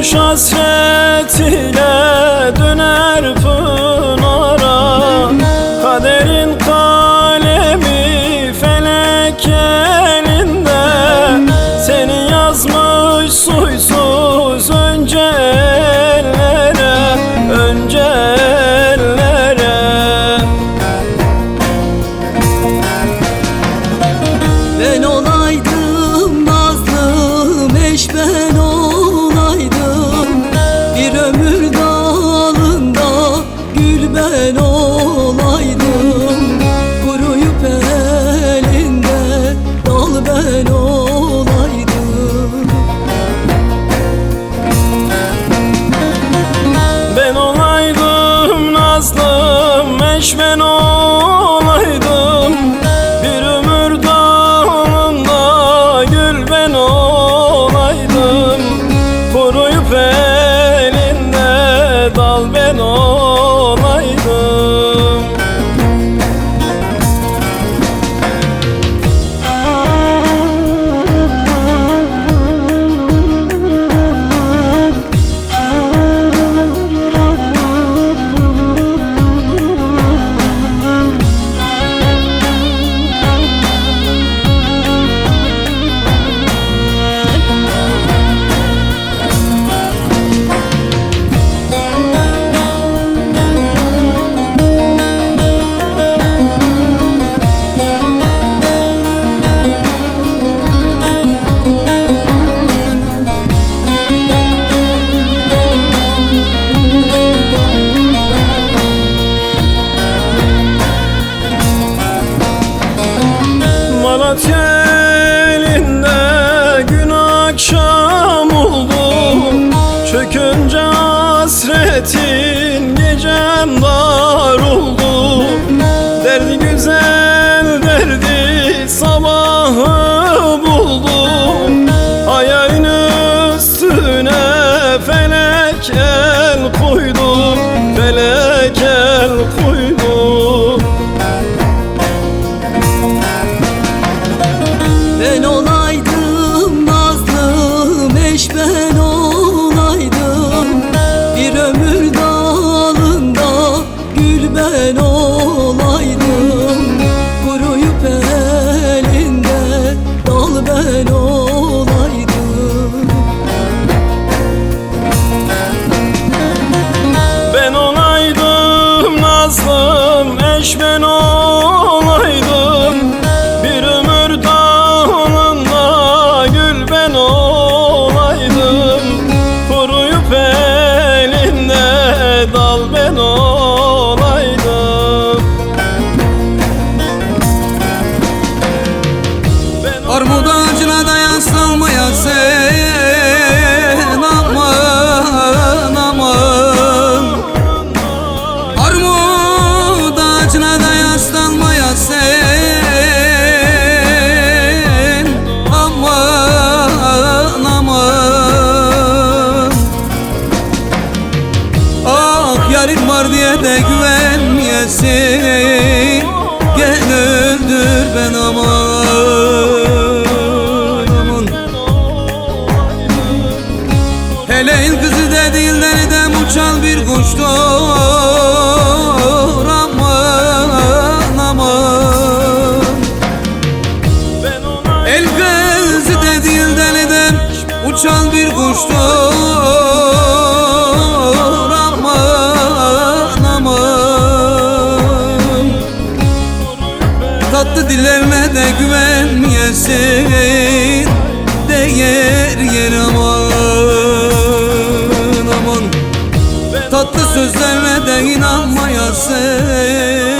Kuş hasretiyle döner pınara, kaderin kalemi felek elinde. Seni yazmış suysuz önce ellere, önce ellere. Ben olaydım nazlım eş, ben olaydım bir ömür dalında gül, ben olaydım kuruyup elinde dal, ben olaydım. Ben olaydım nazlım eş, ben olaydım bir ömür dalında gül, ben olaydım kuruyup elinde dal, ben olaydım. Malatya elinde gün akşam oldu, çökünce hasretin gecem dar oldu. Derdi güzel derdi sabahı buldu, hayalin üstüne felek el koydu, felek el koydu. Ben olaydım nazlım eş, ben olaydım bir ömür dalında gül, ben olaydım kuruyup elinde dal, ben olaydım. Ben olaydım nazlım eş, ben olaydım bir ömür dalında gül, ben olaydım kuruyup elinde dal, ben olaydım. Armut ağacına da yaslanmayasın, aman aman. Armut ağacına da yaslanmayasın, aman aman. Ah yarın var diye de güvenmeyesin, gel öldür ben aman. Hele el kızı dediğinden de uçan bir kuştur, aman aman. El kızı dediğinden de uçan bir kuştur, aman aman. Tatlı dillerine de güvenmeyesin, değer yer aman aman. Tatlı sözlerine de inanmayasın.